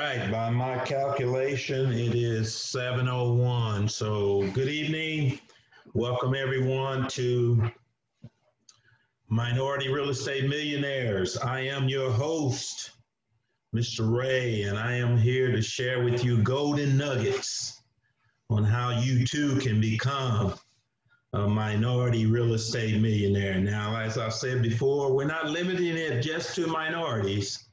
right, by my calculation, it is 7:01. So, good evening. Welcome everyone to Minority Real Estate Millionaires. I am your host, Mr. Ray, and I am here to share with you golden nuggets on how you too can become a minority real estate millionaire. Now, as I said before, we're not limiting it just to minorities,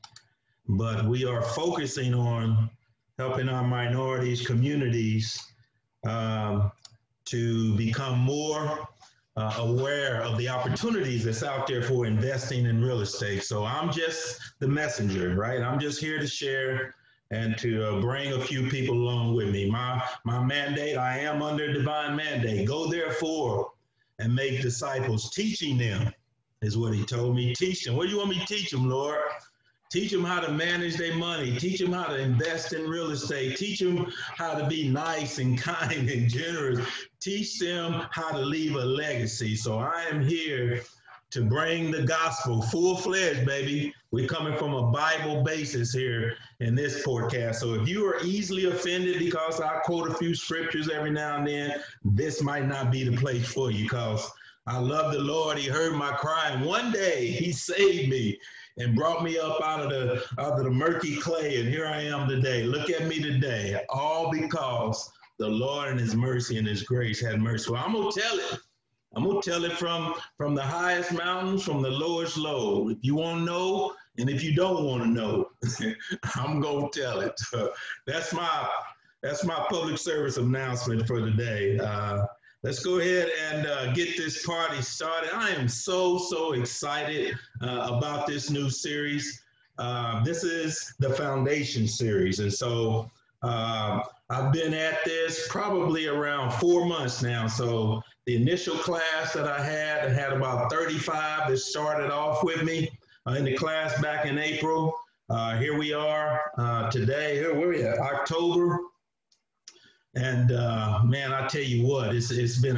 but we are focusing on helping our minorities communities um, to become more aware of the opportunities that's out there for investing in real estate. So I'm just the messenger, right? I'm just here to share and to bring a few people along with me. My mandate, I am under divine mandate. Go therefore and make disciples, teaching them is what he told me. Teach them. What do you want me to teach them, Lord? Teach them how to manage their money. Teach them how to invest in real estate. Teach them how to be nice and kind and generous. Teach them how to leave a legacy. So I am here to bring the gospel full-fledged, baby. We're coming from a Bible basis here in this podcast. So if you are easily offended because I quote a few scriptures every now and then, this might not be the place for you, because I love the Lord. He heard my cry, and one day he saved me and brought me up out of the murky clay, and here I am today. Look at me today, all because the Lord and his mercy and his grace had mercy. Well, I'm going to tell it. I'm going to tell it from the highest mountains, from the lowest low. If you want to know, and if you don't want to know, I'm going to tell it. That's my public service announcement for today. Let's go ahead and get this party started. I am so excited about this new series. This is the Foundation series. And so I've been at this probably around 4 months now. So the initial class that I had about 35 that started off with me in the class back in April. Here we are today. Here we are, October. And man, I tell you what, it's been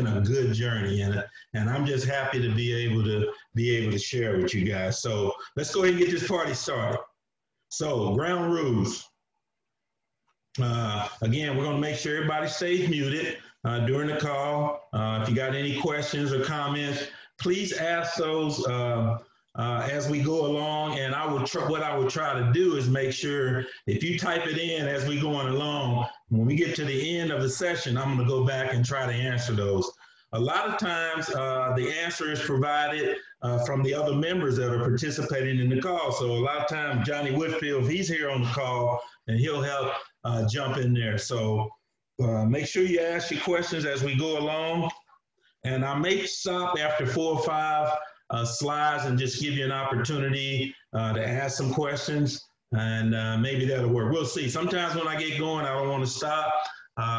a good journey, and I'm just happy to be able to share with you guys. So let's go ahead and get this party started. So ground rules. Again, we're going to make sure everybody stays muted during the call. If you got any questions or comments, please ask those as we go along. And what I would try to do is make sure if you type it in as we going along, when we get to the end of the session, I'm going to go back and try to answer those. A lot of times, the answer is provided from the other members that are participating in the call. So a lot of times, Johnny Whitfield, he's here on the call, and he'll help jump in there. So make sure you ask your questions as we go along. And I may stop after 4 or 5 slides and just give you an opportunity to ask some questions, and maybe that'll work. We'll see. Sometimes when I get going, I don't want to stop.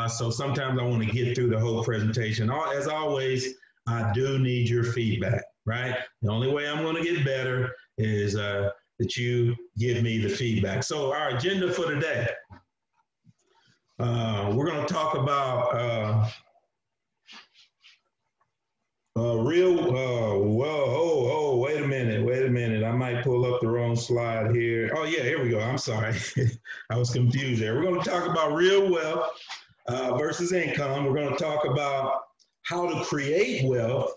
So sometimes I want to get through the whole presentation. As always, I do need your feedback, right? The only way I'm going to get better is that you give me the feedback. So our agenda for today, we're going to talk about wait a minute. I might pull up the wrong slide here. Oh yeah, here we go. I'm sorry. I was confused there. We're going to talk about real wealth versus income. We're going to talk about how to create wealth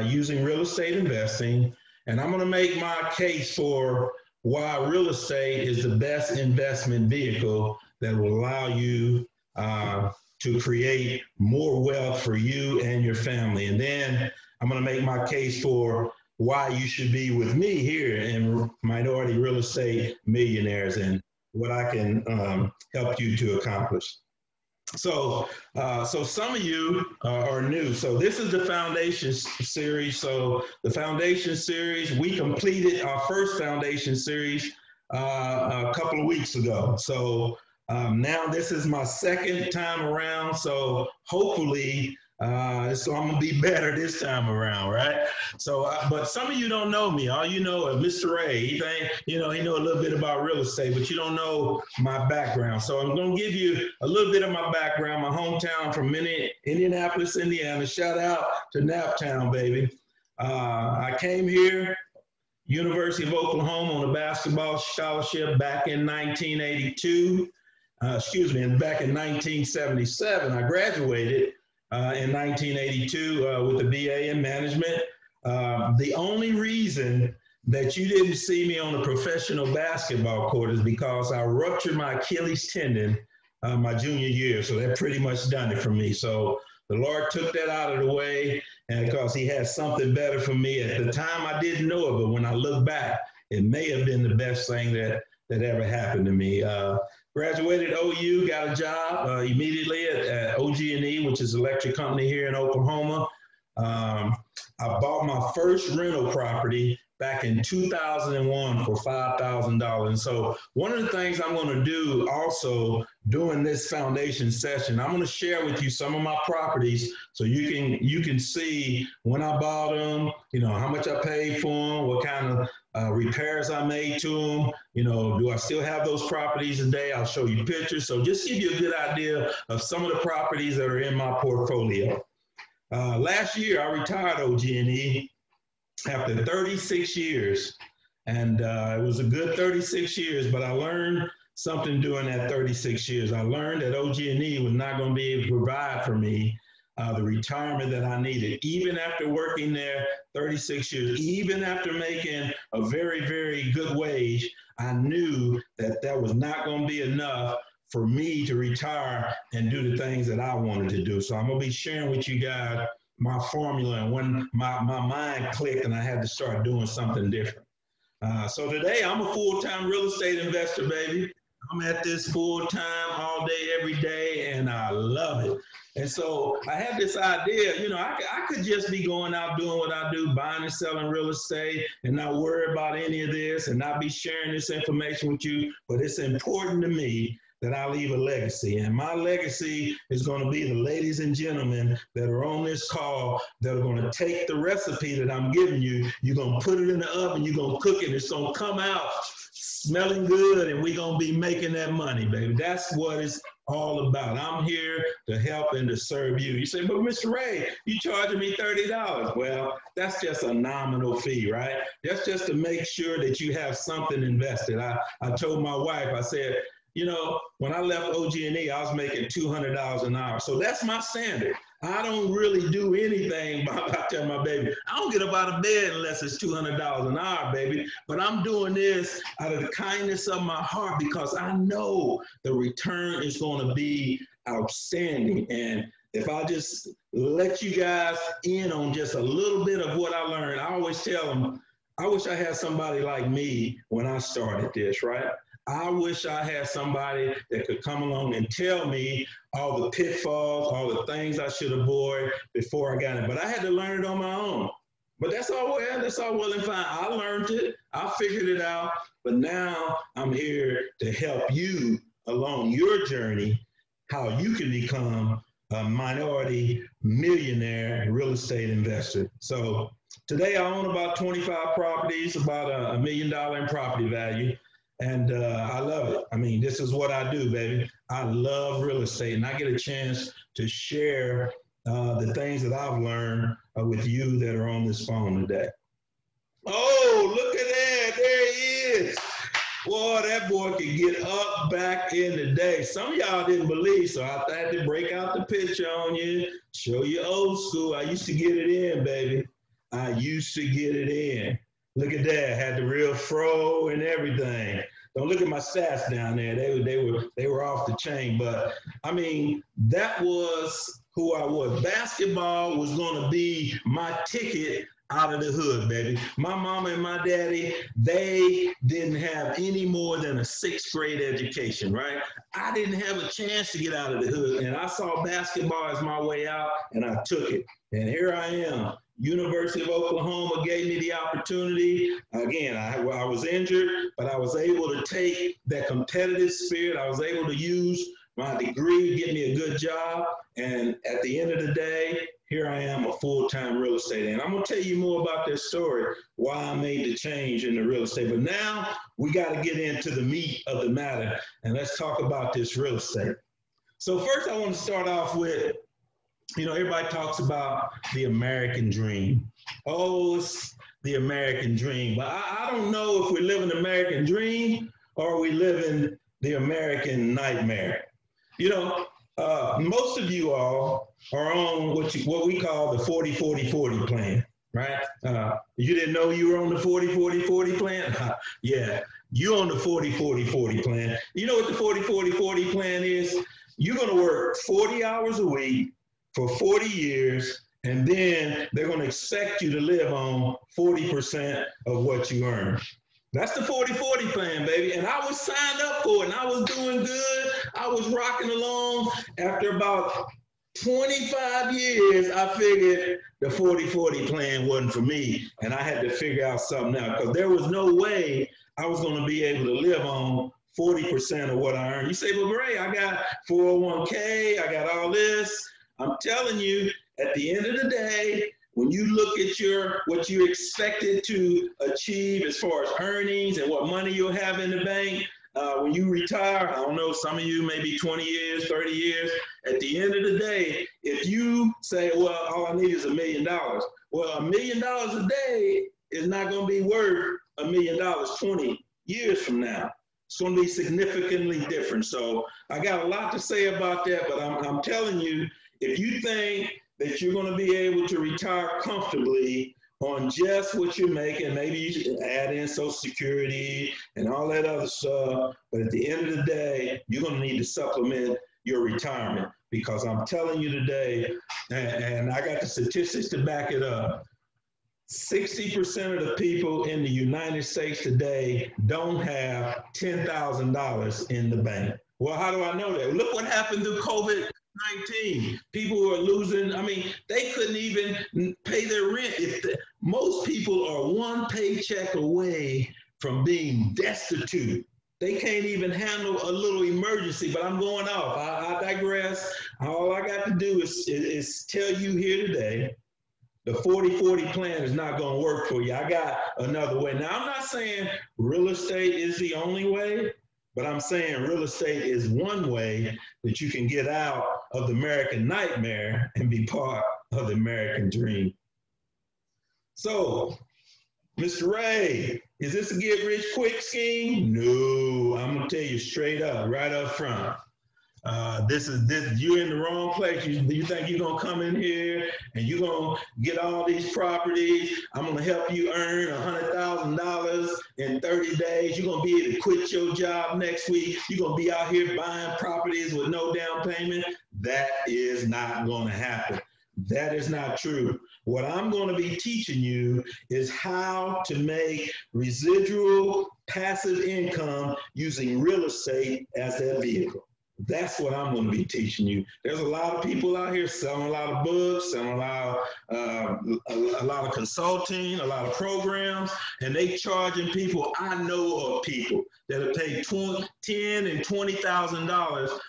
using real estate investing. And I'm going to make my case for why real estate is the best investment vehicle that will allow you to create more wealth for you and your family. And then I'm going to make my case for why you should be with me here in Minority Real Estate Millionaires and what I can help you to accomplish. So some of you are new. So this is the Foundation series. So the Foundation series, we completed our first Foundation series a couple of weeks ago. So now this is my second time around, so hopefully I'm going to be better this time around, right? So, but some of you don't know me. All you know is Mr. Ray. He know a little bit about real estate, but you don't know my background. So I'm going to give you a little bit of my background, my hometown from Indianapolis, Indiana. Shout out to Naptown, baby. I came here University of Oklahoma on a basketball scholarship back in 1982. Back in 1977. I graduated in 1982 with a BA in management. The only reason that you didn't see me on a professional basketball court is because I ruptured my Achilles tendon my junior year. So that pretty much done it for me. So the Lord took that out of the way, and because he had something better for me. At the time, I didn't know it, but when I look back, it may have been the best thing that ever happened to me. Graduated OU, got a job immediately at OG&E, which is an electric company here in Oklahoma. I bought my first rental property back in 2001 for $5,000. And so one of the things I'm going to do also during this foundation session, I'm going to share with you some of my properties so you can see when I bought them, how much I paid for them, what kind of repairs I made to them. Do I still have those properties today? I'll show you pictures. So just give you a good idea of some of the properties that are in my portfolio. Last year, I retired OG&E after 36 years. And it was a good 36 years, but I learned something during that 36 years. I learned that OG&E was not going to be able to provide for me the retirement that I needed. Even after working there 36 years, even after making a very, very good wage, I knew that that was not going to be enough for me to retire and do the things that I wanted to do. So I'm going to be sharing with you guys my formula and when my mind clicked and I had to start doing something different. So today I'm a full-time real estate investor, baby. I'm at this full-time all day, every day, and I love it. And so I had this idea, I could just be going out doing what I do, buying and selling real estate and not worry about any of this and not be sharing this information with you. But it's important to me that I leave a legacy. And my legacy is going to be the ladies and gentlemen that are on this call that are going to take the recipe that I'm giving you. You're going to put it in the oven, you're going to cook it, it's going to come out smelling good, and we're going to be making that money, baby. That's what it's all about. I'm here to help and to serve you. You say, but Mr. Ray, you charging me $30. Well, that's just a nominal fee, right? That's just to make sure that you have something invested. I told my wife, I said, when I left OG&E, I was making $200 an hour. So that's my standard. I don't really do anything about telling my baby, I don't get up out of bed unless it's $200 an hour, baby. But I'm doing this out of the kindness of my heart because I know the return is going to be outstanding. And if I just let you guys in on just a little bit of what I learned, I always tell them, I wish I had somebody like me when I started this, right? I wish I had somebody that could come along and tell me all the pitfalls, all the things I should avoid before I got it. But I had to learn it on my own. But that's all well and fine. I learned it. I figured it out. But now I'm here to help you along your journey, how you can become a minority millionaire real estate investor. So today I own about 25 properties, about $1 million in property value. And I love it. I mean, this is what I do, baby. I love real estate, and I get a chance to share the things that I've learned with you that are on this phone today. Oh, look at that. There he is. Boy, that boy can get up back in the day. Some of y'all didn't believe, so I had to break out the picture on you, show you old school. I used to get it in, baby. I used to get it in. Look at that, had the real fro and everything. Don't look at my stats down there. They were off the chain. But I mean, that was who I was. Basketball was gonna be my ticket out of the hood, baby. My mama and my daddy, they didn't have any more than a 6th grade education, right? I didn't have a chance to get out of the hood. And I saw basketball as my way out, and I took it. And here I am. University of Oklahoma gave me the opportunity. Again, I was injured, but I was able to take that competitive spirit. I was able to use my degree to get me a good job. And at the end of the day, here I am, a full-time real estate agent. I'm going to tell you more about this story, why I made the change in the real estate. But now we got to get into the meat of the matter, and let's talk about this real estate. So first I want to start off with, everybody talks about the American dream. Oh, the American dream. But I don't know if we're living the American dream or we living the American nightmare. You know, most of you all are on what we call the 40-40-40 plan, right? You didn't know you were on the 40-40-40 plan? Yeah, you're on the 40-40-40 plan. You know what the 40-40-40 plan is? You're going to work 40 hours a week for 40 years, and then they're going to expect you to live on 40% of what you earn. That's the 40-40 plan, baby. And I was signed up for it, and I was doing good. I was rocking along. After about 25 years, I figured the 40-40 plan wasn't for me, and I had to figure out something else because there was no way I was going to be able to live on 40% of what I earn. You say, well, Ray, I got 401k, I got all this. I'm telling you, at the end of the day, when you look at what you expected to achieve as far as earnings and what money you'll have in the bank, when you retire, I don't know, some of you maybe 20 years, 30 years, at the end of the day, if you say, well, all I need is $1 million, well, $1 million a day is not going to be worth $1 million 20 years from now. It's going to be significantly different. So I got a lot to say about that, but I'm telling you, if you think that you're going to be able to retire comfortably on just what you're making, maybe you should add in Social Security and all that other stuff, but at the end of the day, you're going to need to supplement your retirement because I'm telling you today, and I got the statistics to back it up, 60% of the people in the United States today don't have $10,000 in the bank. Well, how do I know that? Look what happened through COVID-19. People were losing, I mean, they couldn't even pay their rent. Most people are one paycheck away from being destitute. They can't even handle a little emergency, but I'm going off. I digress. All I got to do is tell you here today, the 40-40 plan is not going to work for you. I got another way. Now, I'm not saying real estate is the only way, but I'm saying real estate is one way that you can get out of the American nightmare and be part of the American dream. So, Mr. Ray, is this a get rich quick scheme? No, I'm going to tell you straight up, right up front. You're in the wrong place. You think you're going to come in here and you're going to get all these properties. I'm going to help you earn $100,000 in 30 days. You're going to be able to quit your job next week. You're going to be out here buying properties with no down payment. That is not going to happen. That is not true. What I'm going to be teaching you is how to make residual passive income using real estate as that vehicle. That's what I'm going to be teaching you. There's a lot of people out here selling a lot of books, selling a lot of consulting, a lot of programs, and they charging people. I know of people that have paid $10,000 and $20,000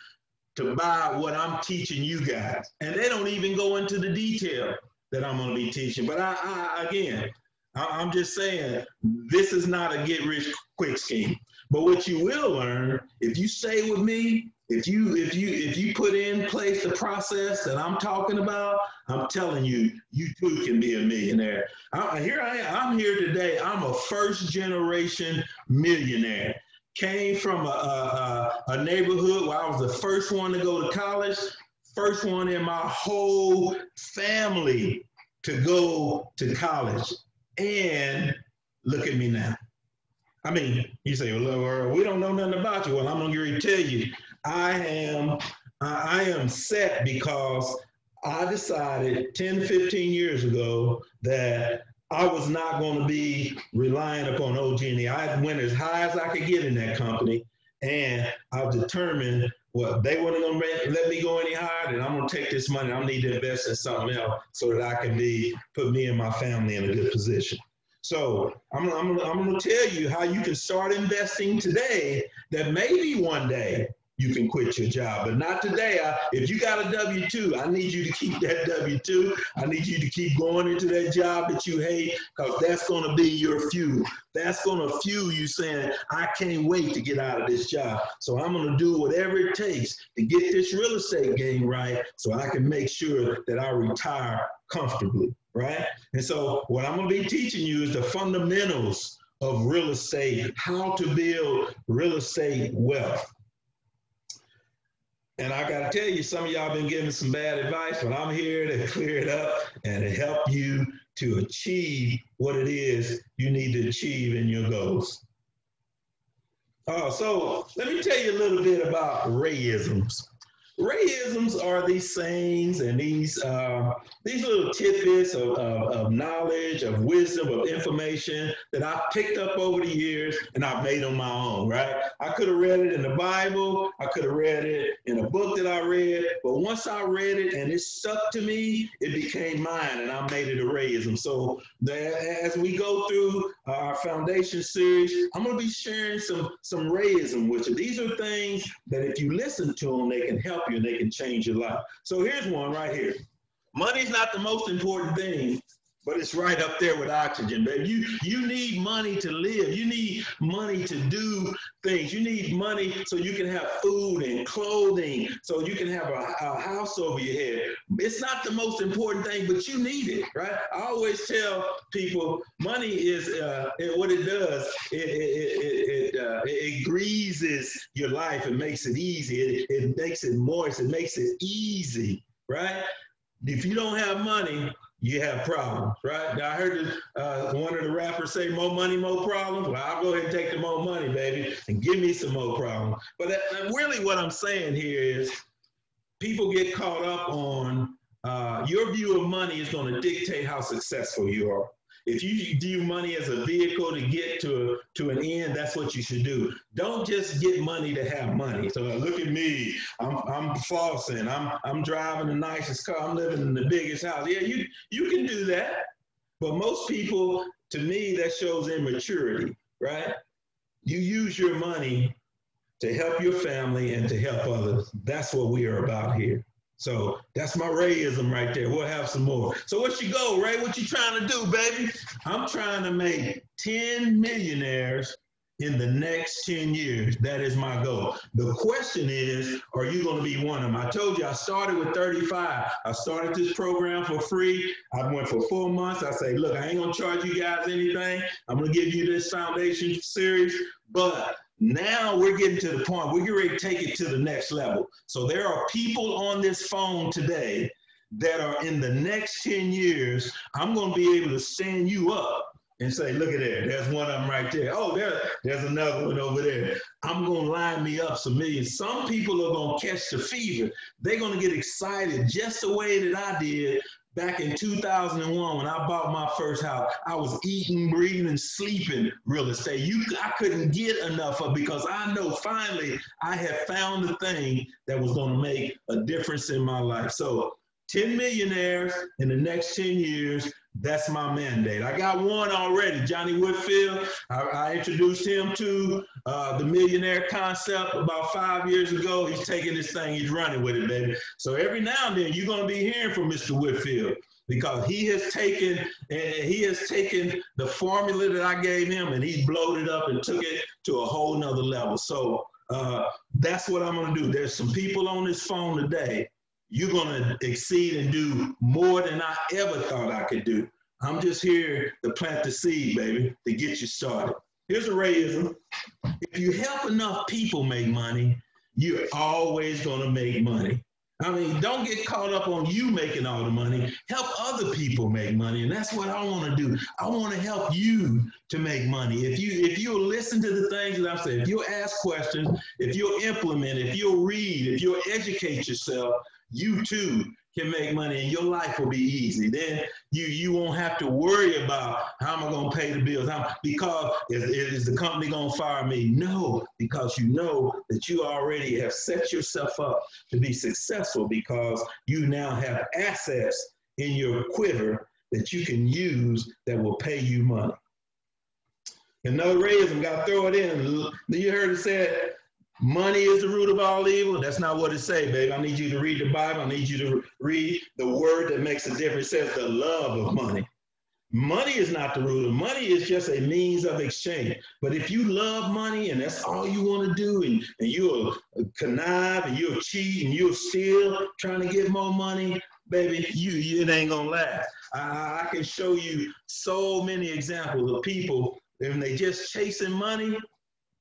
to buy what I'm teaching you guys, and they don't even go into the detail that I'm going to be teaching. But I'm just saying this is not a get rich quick scheme. But what you will learn if you stay with me. If you put in place the process that I'm talking about, I'm telling you, you too can be a millionaire. I'm here today. I'm a first generation millionaire. Came from a neighborhood where I was the first one to go to college, first one in my whole family to go to college. And look at me now. I mean, you say, well, we don't know nothing about you. Well, I'm going to tell you. I am set because I decided 10, 15 years ago that I was not going to be relying upon OG&E. I went as high as I could get in that company, and I was determined, well, they weren't going to let me go any higher, and I'm going to take this money. I need to invest in something else so that I can put me and my family in a good position. So I'm going to tell you how you can start investing today that maybe one day you can quit your job, but not today. If you got a W-2, I need you to keep that W-2. I need you to keep going into that job that you hate because that's going to be your fuel. That's going to fuel you saying, I can't wait to get out of this job. So I'm going to do whatever it takes to get this real estate game right so I can make sure that I retire comfortably. right? And so what I'm going to be teaching you is the fundamentals of real estate, how to build real estate wealth. And I got to tell you, some of y'all been giving some bad advice, but I'm here to clear it up and to help you to achieve what it is you need to achieve in your goals. So let me tell you a little bit about Rayisms. Rayisms are these sayings and these little tidbits of knowledge, of wisdom, of information that I've picked up over the years and I've made on my own, right? I could have read it in the Bible. I could have read it in a book that I read. But once I read it and it stuck to me, it became mine and I made it a Rayism. So as we go through our foundation series, I'm going to be sharing some Rayism with you. These are things that if you listen to them, they can help you and they can change your life. So here's one right here. Money's not the most important thing, but it's right up there with oxygen, baby. You need money to live. You need money to do things. You need money so you can have food and clothing, so you can have a house over your head. It's not the most important thing, but you need it, right? I always tell people money is what it does. It greases your life. It makes it easy. It makes it moist. It makes it easy, right? If you don't have money, you have problems, right? Now, I heard one of the rappers say, more money, more problems. Well, I'll go ahead and take the more money, baby, and give me some more problems. But really what I'm saying here is people get caught up on your view of money is going to dictate how successful you are. If you view money as a vehicle to get to an end, that's what you should do. Don't just get money to have money. So look at me, I'm flossing, I'm driving the nicest car, I'm living in the biggest house. Yeah, you can do that. But most people, to me, that shows immaturity, right? You use your money to help your family and to help others. That's what we are about here. So that's my Rayism right there. We'll have some more. So what you go, Ray? What you trying to do, baby? I'm trying to make 10 millionaires in the next 10 years. That is my goal. The question is, are you going to be one of them? I told you I started with 35. I started this program for free. I went for 4 months. I say, look, I ain't going to charge you guys anything. I'm going to give you this foundation series, but now we're getting to the point, we're getting ready to take it to the next level. So there are people on this phone today that are in the next 10 years, I'm going to be able to stand you up and say, look at there, there's one of them right there. Oh, there's another one over there. I'm going to line me up some millions. Some people are going to catch the fever. They're going to get excited just the way that I did back in 2001, when I bought my first house. I was eating, breathing, and sleeping real estate. I couldn't get enough of it because I know finally I had found the thing that was going to make a difference in my life. So 10 millionaires in the next 10 years, that's my mandate. I got one already, Johnny Whitfield. I introduced him to the millionaire concept about 5 years ago. He's taking this thing, he's running with it, baby. So every now and then you're going to be hearing from Mr. Whitfield because he has taken the formula that I gave him and he bloated up and took it to a whole nother level. So that's what I'm going to do. There's some people on this phone today. You're going to exceed and do more than I ever thought I could do. I'm just here to plant the seed, baby, to get you started. Here's a Rayism. If you help enough people make money, you're always going to make money. I mean, don't get caught up on you making all the money. Help other people make money, and that's what I want to do. I want to help you to make money. If you'll listen to the things that I've said, if you'll ask questions, if you'll implement, if you'll read, if you'll educate yourself, you too can make money and your life will be easy. Then you won't have to worry about how am I going to pay the bills? Because is the company going to fire me? No, because you know that you already have set yourself up to be successful because you now have assets in your quiver that you can use that will pay you money. Another Rayism, got to throw it in. You heard it said, money is the root of all evil. That's not what it say, baby. I need you to read the Bible. I need you to read the word that makes a difference. It says the love of money. Money is not the root of money. Is just a means of exchange. But if you love money and that's all you want to do and you'll connive and you'll cheat and you'll steal trying to get more money, baby, it ain't gonna last. I can show you so many examples of people, when they just chasing money,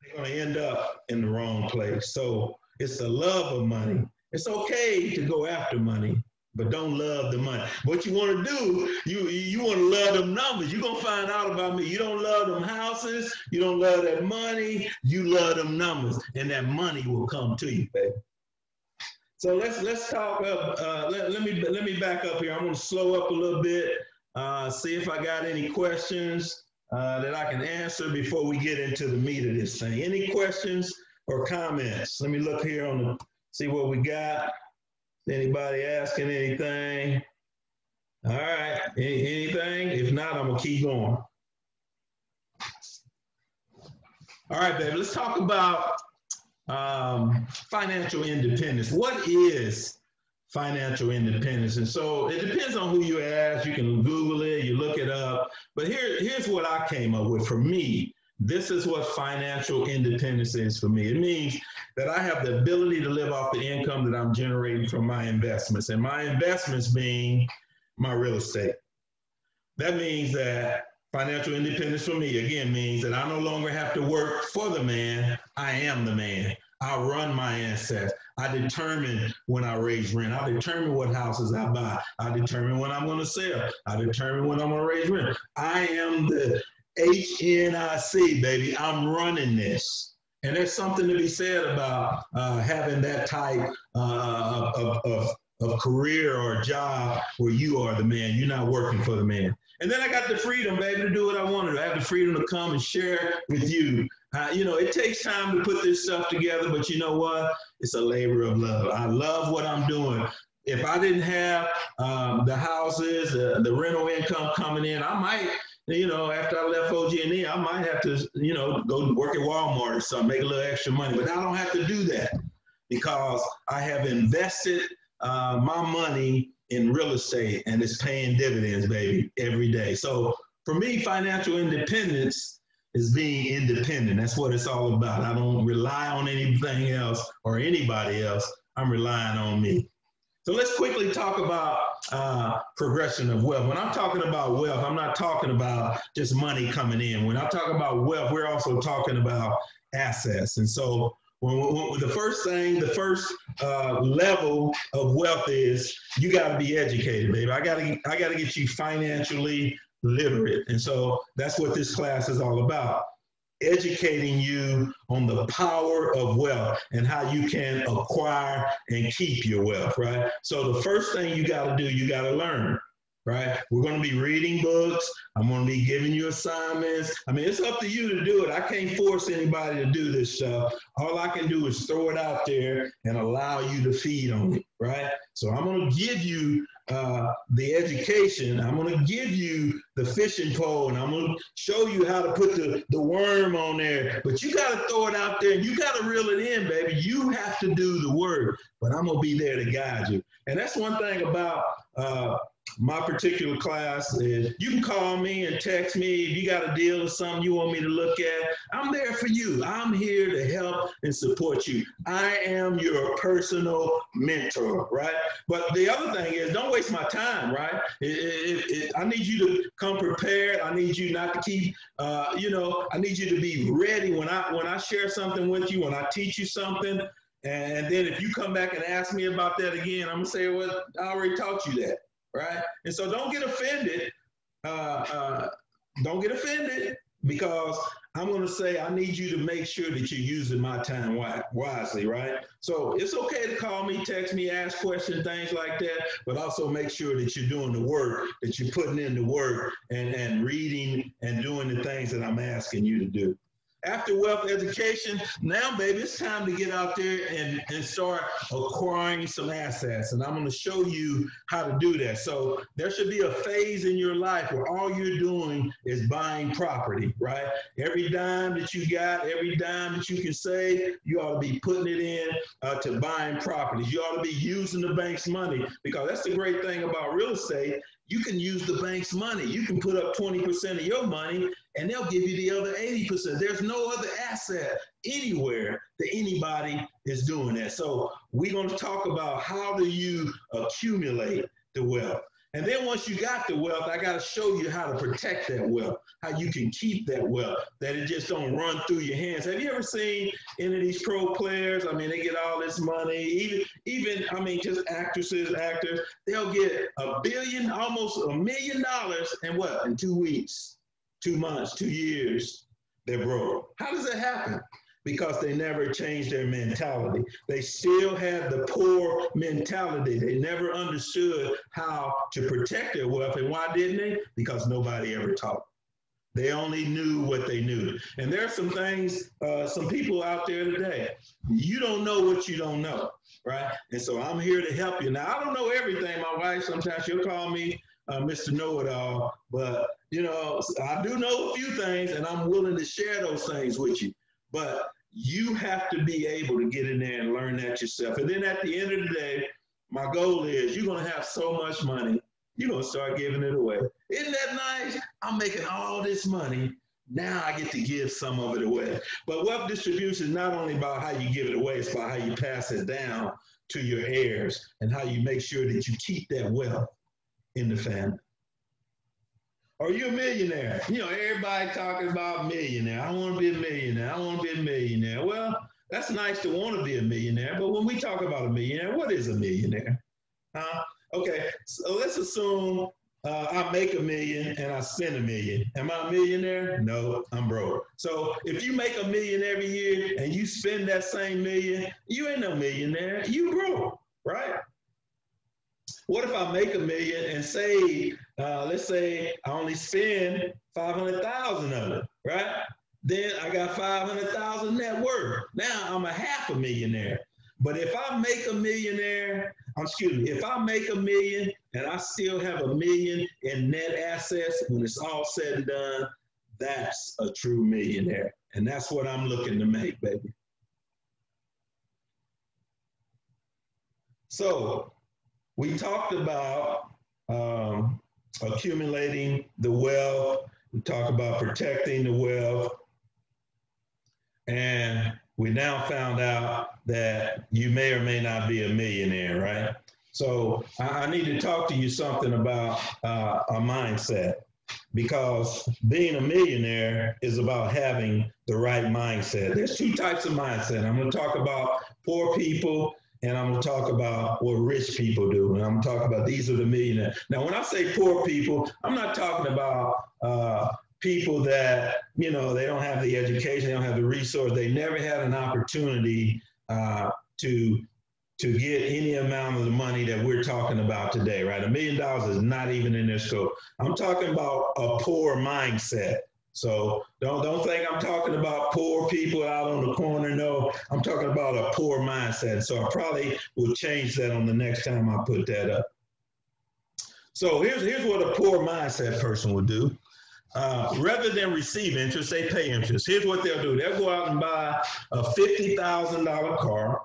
they're gonna end up in the wrong place. So it's the love of money. It's okay to go after money, but don't love the money. What you want to do, you want to love them numbers. You're gonna find out about me. You don't love them houses, you don't love that money, you love them numbers, and that money will come to you, baby. So let's talk up. Let me back up here. I'm gonna slow up a little bit. See if I got any questions that I can answer before we get into the meat of this thing. Any questions or comments? Let me look here on the see what we got. Anybody asking anything? All right, anything? If not, I'm gonna keep going. All right, baby, let's talk about financial independence. What is financial independence? And so it depends on who you ask. You can Google it, you look it up. But here's what I came up with. For me, this is what financial independence is for me. It means that I have the ability to live off the income that I'm generating from my investments, and my investments being my real estate. That means that financial independence for me, again, means that I no longer have to work for the man. I am the man. I run my assets. I determine when I raise rent. I determine what houses I buy. I determine when I'm going to sell. I determine when I'm going to raise rent. I am the HNIC, baby. I'm running this. And there's something to be said about having that type of career or job where you are the man. You're not working for the man. And then I got the freedom, baby, to do what I wanted. I have the freedom to come and share with you. You know, it takes time to put this stuff together, but you know what? It's a labor of love. I love what I'm doing. If I didn't have the houses, the rental income coming in, I might, you know, after I left OG&E, I might have to, you know, go work at Walmart or something, make a little extra money. But I don't have to do that because I have invested my money in real estate, and it's paying dividends, baby, every day. So for me, financial independence is being independent. That's what it's all about. I don't rely on anything else or anybody else. I'm relying on me. So let's quickly talk about progression of wealth. When I'm talking about wealth, I'm not talking about just money coming in. When I talk about wealth, we're also talking about assets. And so when the first level of wealth is you got to be educated, baby. I got to get you financially literate. And so that's what this class is all about. Educating you on the power of wealth and how you can acquire and keep your wealth, right? So the first thing you got to do, you got to learn, right? We're going to be reading books. I'm going to be giving you assignments. I mean, it's up to you to do it. I can't force anybody to do this stuff. All I can do is throw it out there and allow you to feed on it, right? So I'm going to give you the education. I'm going to give you the fishing pole, and I'm going to show you how to put the worm on there. But you got to throw it out there, and you got to reel it in, baby. You have to do the work, but I'm going to be there to guide you. And that's one thing about my particular class is you can call me and text me if you got a deal or something you want me to look at. I'm there for you. I'm here to help and support you. I am your personal mentor, right? But the other thing is don't waste my time, right? I need you to come prepared. I need you not to keep, I need you to be ready when I share something with you, when I teach you something. And then if you come back and ask me about that again, I'm going to say, well, I already taught you that. Right? And so don't get offended. Don't get offended because I'm going to say I need you to make sure that you're using my time wisely, right? So it's okay to call me, text me, ask questions, things like that, but also make sure that you're doing the work, that you're putting in the work and reading and doing the things that I'm asking you to do. After wealth education, now, baby, it's time to get out there and start acquiring some assets. And I'm going to show you how to do that. So there should be a phase in your life where all you're doing is buying property, right? Every dime that you got, every dime that you can save, you ought to be putting it in to buying properties. You ought to be using the bank's money, because that's the great thing about real estate. You can use the bank's money. You can put up 20% of your money and they'll give you the other 80%. There's no other asset anywhere that anybody is doing that. So we're going to talk about how do you accumulate the wealth. And then once you got the wealth, I got to show you how to protect that wealth, how you can keep that wealth, that it just don't run through your hands. Have you ever seen any of these pro players? I mean, they get all this money, even I mean, just actresses, actors, they'll get $1 billion, almost $1 million in what? In 2 weeks, 2 months, 2 years, they're broke. How does that happen? Because they never changed their mentality. They still had the poor mentality. They never understood how to protect their wealth. And why didn't they? Because nobody ever taught. They only knew what they knew. And there are some things, some people out there today, you don't know what you don't know, right? And so I'm here to help you. Now, I don't know everything. My wife, sometimes she'll call me Mr. Know-It-All, but, you know, I do know a few things, and I'm willing to share those things with you. But you have to be able to get in there and learn that yourself. And then at the end of the day, my goal is you're going to have so much money, you're going to start giving it away. Isn't that nice? I'm making all this money. Now I get to give some of it away. But wealth distribution is not only about how you give it away, it's about how you pass it down to your heirs and how you make sure that you keep that wealth in the family. Are you a millionaire? You know, everybody talking about millionaire. I want to be a millionaire. I want to be a millionaire. Well, that's nice to want to be a millionaire, but when we talk about a millionaire, what is a millionaire? Okay, so let's assume I make $1 million and I spend $1 million. Am I a millionaire? No, I'm broke. So if you make $1 million every year and you spend that same $1 million, you ain't no millionaire. You broke, right? What if I make $1 million and say, let's say I only spend 500,000 of it, right? Then I got 500,000 net worth. Now I'm a half a millionaire. But if I make a millionaire, if I make $1 million and I still have $1 million in net assets, when it's all said and done, that's a true millionaire. And that's what I'm looking to make, baby. So we talked about accumulating the wealth. We talked about protecting the wealth. And we now found out that you may or may not be a millionaire, right? So I need to talk to you something about a mindset, because being a millionaire is about having the right mindset. There's 2 types of mindset. I'm going to talk about poor people, and I'm going to talk about what rich people do. And I'm going to talk about these are the millionaires. Now, when I say poor people, I'm not talking about people that, you know, they don't have the education, they don't have the resource, they never had an opportunity to get any amount of the money that we're talking about today, right? $1 million is not even in their scope. I'm talking about a poor mindset. So don't think I'm talking about poor people out on the corner. No, I'm talking about a poor mindset. So I probably will change that on the next time I put that up. So here's what a poor mindset person would do. Rather than receive interest, they pay interest. Here's what they'll do. They'll go out and buy a $50,000 car.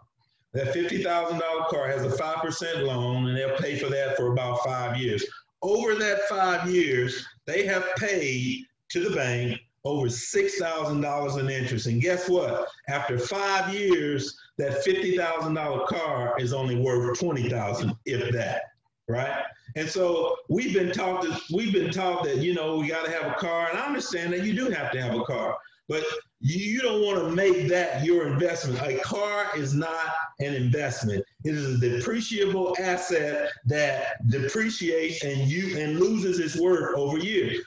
That $50,000 car has a 5% loan, and they'll pay for that for about 5 years. Over that 5 years, they have paid to the bank over $6,000 in interest. And guess what? After 5 years, that $50,000 car is only worth $20,000, if that, right? And so we've been taught that, you know, we got to have a car. And I understand that you do have to have a car, but you don't want to make that your investment. A car is not an investment. It is a depreciable asset that depreciates and loses its worth over years.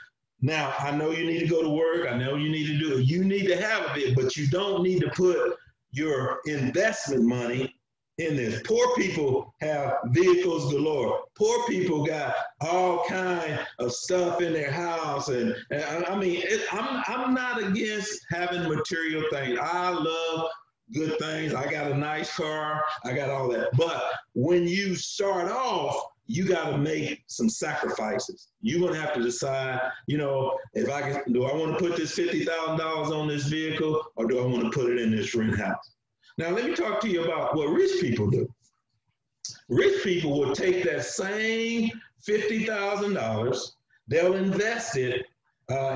Now, I know you need to go to work. I know you need to do it. You need to have it, but you don't need to put your investment money in this. Poor people have vehicles galore. Poor people got all kinds of stuff in their house. And I mean, I'm not against having material things. I love good things. I got a nice car. I got all that. But when you start off, you got to make some sacrifices. You're going to have to decide, you know, do I want to put this $50,000 on this vehicle, or do I want to put it in this rent house? Now, let me talk to you about what rich people do. Rich people will take that same $50,000, they'll invest it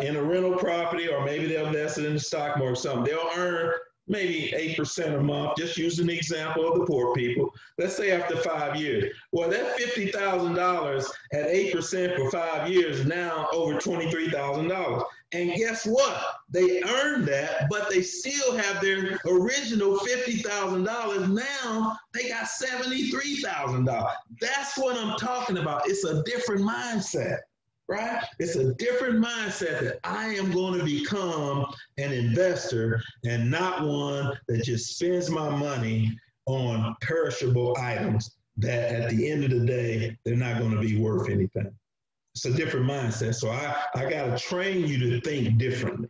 in a rental property, or maybe they'll invest it in the stock market or something. They'll earn maybe 8% a month, just using the example of the poor people. Let's say after 5 years. Well, that $50,000 at 8% for 5 years is now over $23,000. And guess what? They earned that, but they still have their original $50,000. Now they got $73,000. That's what I'm talking about. It's a different mindset. Right? It's a different mindset that I am going to become an investor and not one that just spends my money on perishable items that at the end of the day, they're not going to be worth anything. It's a different mindset. So I got to train you to think differently.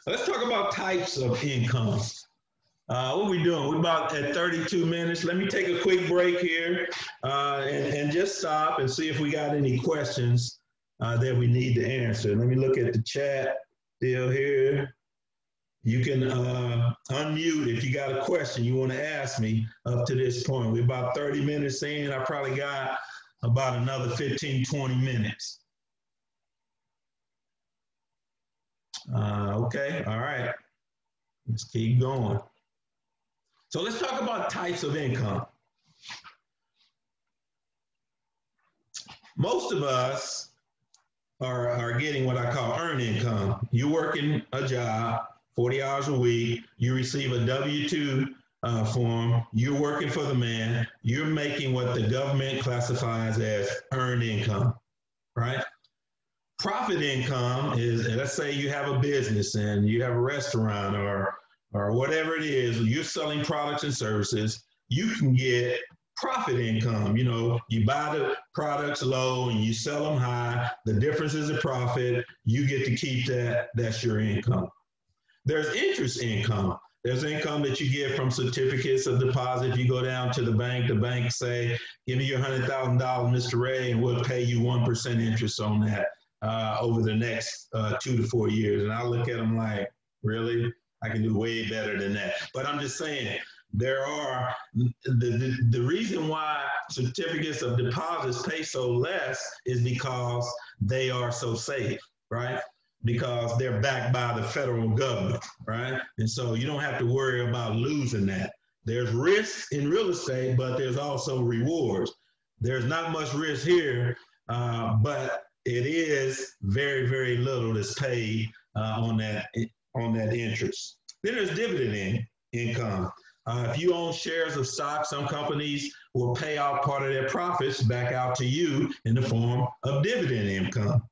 Let's talk about types of income. What are we doing? We're about at 32 minutes. Let me take a quick break here and just stop and see if we got any questions that we need to answer. Let me look at the chat deal here. You can unmute if you got a question you want to ask me up to this point. We're about 30 minutes in. I probably got about another 15, 20 minutes. Okay, all right. Let's keep going. So let's talk about types of income. Most of us are getting what I call earned income. You're working a job, 40 hours a week. You receive a W-2 form. You're working for the man. You're making what the government classifies as earned income, right? Profit income is, let's say you have a business and you have a restaurant or whatever it is, you're selling products and services, you can get profit income. You know, you buy the products low and you sell them high. The difference is a profit. You get to keep that. That's your income. There's interest income. There's income that you get from certificates of deposit. If you go down to the bank say, give me your $100,000, Mr. Ray, and we'll pay you 1% interest on that over the next 2 to 4 years. And I look at them like, really? I can do way better than that. But I'm just saying, there are, the reason why certificates of deposits pay so less is because they are so safe, right? Because they're backed by the federal government, right? And so you don't have to worry about losing that. There's risk in real estate, but there's also rewards. There's not much risk here, but it is very, very little that's paid on that interest. Then there's dividend income. If you own shares of stock, some companies will pay out part of their profits back out to you in the form of dividend income.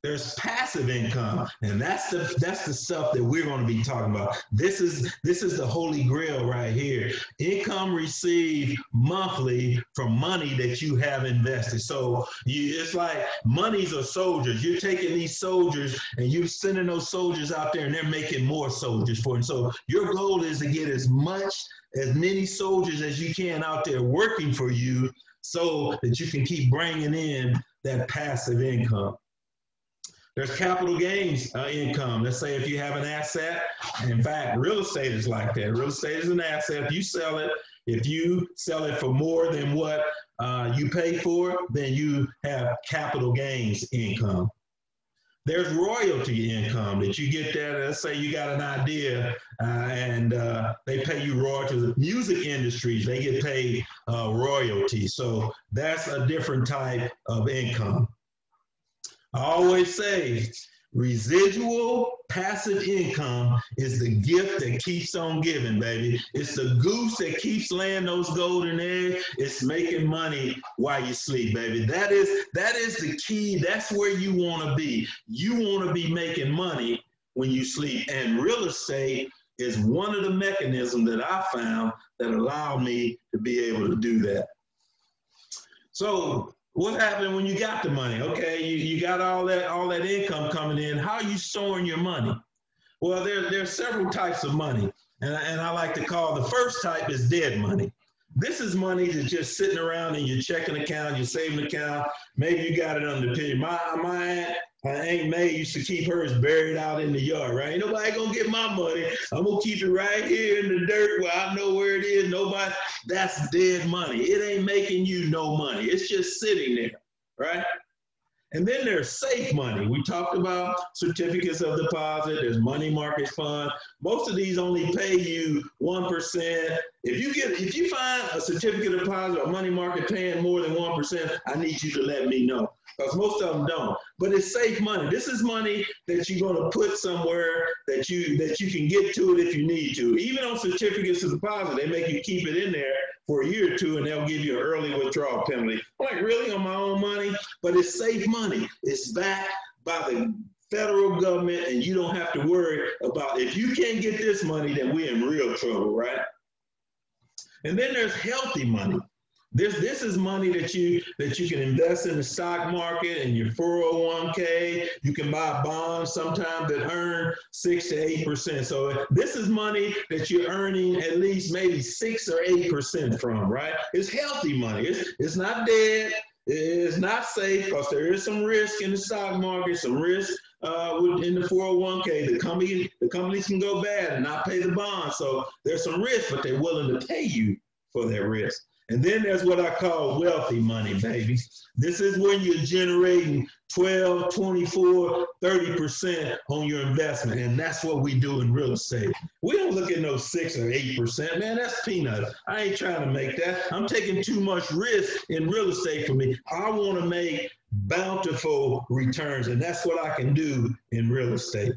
There's passive income, and that's the stuff that we're going to be talking about. This is the holy grail right here. Income received monthly from money that you have invested. So it's like monies are soldiers. You're taking these soldiers and you're sending those soldiers out there, and they're making more soldiers for you. And so your goal is to get as many soldiers as you can out there working for you, so that you can keep bringing in that passive income. There's capital gains income. Let's say if you have an asset, in fact, real estate is like that. Real estate is an asset. If you sell it for more than what you pay for it, then you have capital gains income. There's royalty income that you get there. Let's say you got an idea and they pay you royalties. Music industries, they get paid royalty. So that's a different type of income. I always say residual passive income is the gift that keeps on giving, baby. It's the goose that keeps laying those golden eggs. It's making money while you sleep, baby. That is the key. That's where you want to be. You want to be making money when you sleep. And real estate is one of the mechanisms that I found that allow me to be able to do that. So what happened when you got the money? Okay, you got all that income coming in. How are you storing your money? Well, there are several types of money. And I like to call the first type is dead money. This is money that's just sitting around in your checking account, your saving account. Maybe you got it under the pillow. My Aunt May used to keep hers buried out in the yard, right? Ain't nobody gonna get my money. I'm gonna keep it right here in the dirt where I know where it is. Nobody, that's dead money. It ain't making you no money. It's just sitting there, right? And then there's safe money. We talked about certificates of deposit. There's money market fund. Most of these only pay you 1%. If you find a certificate of deposit or money market paying more than 1%, I need you to let me know, because most of them don't. But it's safe money. This is money that you're going to put somewhere that you can get to it if you need to. Even on certificates of deposit, they make you keep it in there for a year or two, and they'll give you an early withdrawal penalty. I'm like, really, on my own money? But it's safe money. It's backed by the federal government, and you don't have to worry about, if you can't get this money, then we're in real trouble, right? And then there's healthy money. This is money that you can invest in the stock market and your 401k. You can buy bonds sometimes that earn 6 to 8%. So this is money that you're earning at least maybe 6 or 8% from, right? It's healthy money. It's not dead. It's not safe, because there is some risk in the stock market, some risk in the 401k. The companies can go bad and not pay the bond. So there's some risk, but they're willing to pay you for that risk. And then there's what I call wealthy money, baby. This is when you're generating 12, 24, 30% on your investment. And that's what we do in real estate. We don't look at no 6 or 8%. Man, that's peanuts. I ain't trying to make that. I'm taking too much risk in real estate for me. I want to make bountiful returns. And that's what I can do in real estate.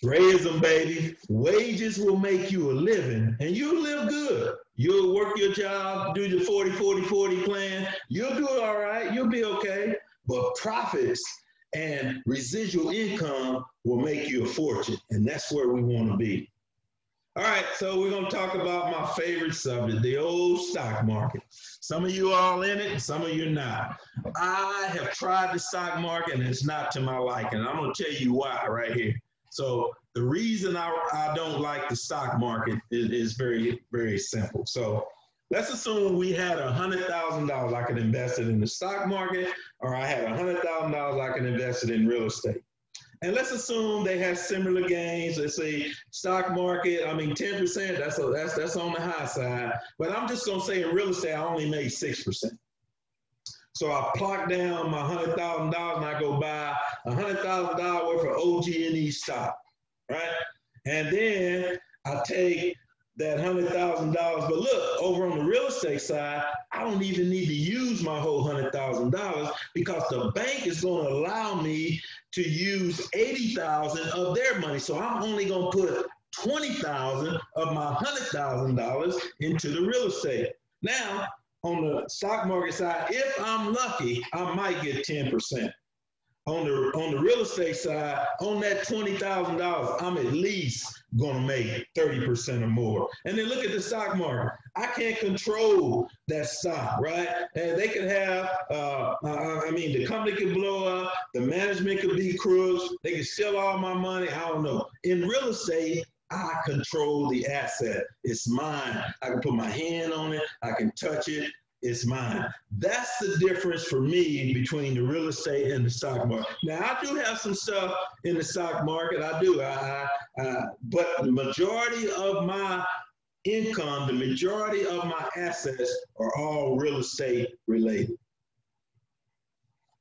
Raise them, baby. Wages will make you a living, and you'll live good. You'll work your job, do the 40-40-40 plan. You'll do it all right. You'll be okay. But profits and residual income will make you a fortune, and that's where we want to be. All right, so we're going to talk about my favorite subject, the old stock market. Some of you are all in it, and some of you are not. I have tried the stock market, and it's not to my liking. I'm going to tell you why right here. So the reason I don't like the stock market is very, very simple. So let's assume we had $100,000 I could invest it in the stock market, or I had $100,000 I could invest it in real estate. And let's assume they have similar gains. Let's say stock market, 10%, that's on the high side. But I'm just going to say in real estate, I only made 6%. So I plot down my $100,000 and I go buy $100,000 worth of OG&E stock, right? And then I take that $100,000. But look, over on the real estate side, I don't even need to use my whole $100,000, because the bank is going to allow me to use $80,000 of their money. So I'm only going to put $20,000 of my $100,000 into the real estate. Now, on the stock market side, if I'm lucky, I might get 10%. On the real estate side, on that $20,000, I'm at least going to make 30% or more. And then look at the stock market. I can't control that stock, right? And they could have, the company could blow up, the management could be crooks, they could steal all my money, I don't know. In real estate, I control the asset. It's mine. I can put my hand on it. I can touch it. It's mine. That's the difference for me between the real estate and the stock market. Now, I do have some stuff in the stock market. I do. But the majority of my income, the majority of my assets are all real estate related.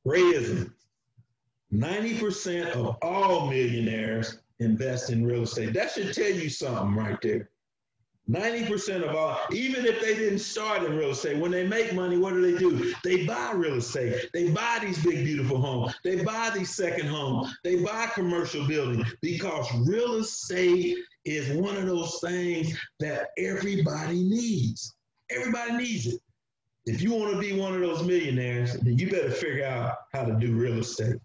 Rayism. 90% of all millionaires invest in real estate. That should tell you something right there. 90% of all, even if they didn't start in real estate, when they make money, what do? They buy real estate. They buy these big, beautiful homes. They buy these second homes. They buy commercial buildings, because real estate is one of those things that everybody needs. Everybody needs it. If you want to be one of those millionaires, then you better figure out how to do real estate.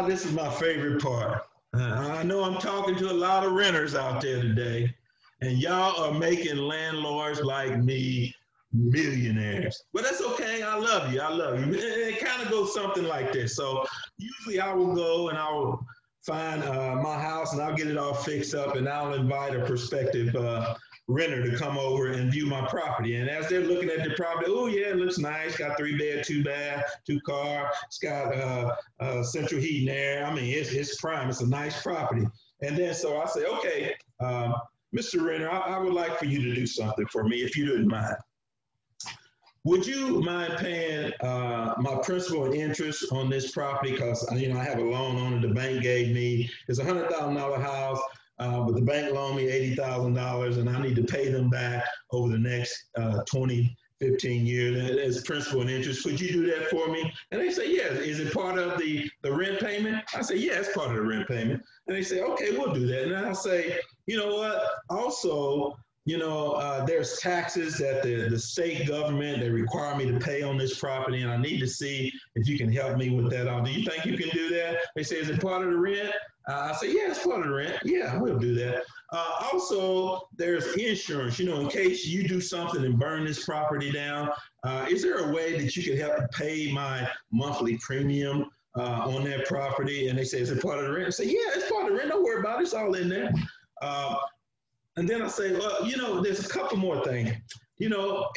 This is my favorite part. I know I'm talking to a lot of renters out there today, and y'all are making landlords like me millionaires. But that's okay. I love you. I love you. It kind of goes something like this. So usually I will go and I will find my house and I'll get it all fixed up, and I'll invite a prospective renter to come over and view my property. And as they're looking at the property, oh yeah, it looks nice. Got 3 bed, 2 bath, 2 car. It's got central heating there. It's prime. It's a nice property. And then so I say, okay, Mr. Renter, I would like for you to do something for me, if you didn't mind. Would you mind paying my principal and interest on this property? Because I have a loan on it. The bank gave me. It's a $100,000 house, but the bank loaned me $80,000, and I need to pay them back over the next 20, 15 years as principal and interest. Could you do that for me? And they say, yes. Is it part of the rent payment? I say, yeah, it's part of the rent payment. And they say, okay, we'll do that. And I say, you know what? Also, there's taxes that the state government, they require me to pay on this property, and I need to see if you can help me with that. Do you think you can do that? They say, is it part of the rent? I say, yeah, it's part of the rent. Yeah, we'll do that. Also, there's insurance, in case you do something and burn this property down. Is there a way that you could help pay my monthly premium on that property? And they say, is it part of the rent? I say, yeah, it's part of the rent. Don't worry about it. It's all in there. And then I say, well, there's a couple more things.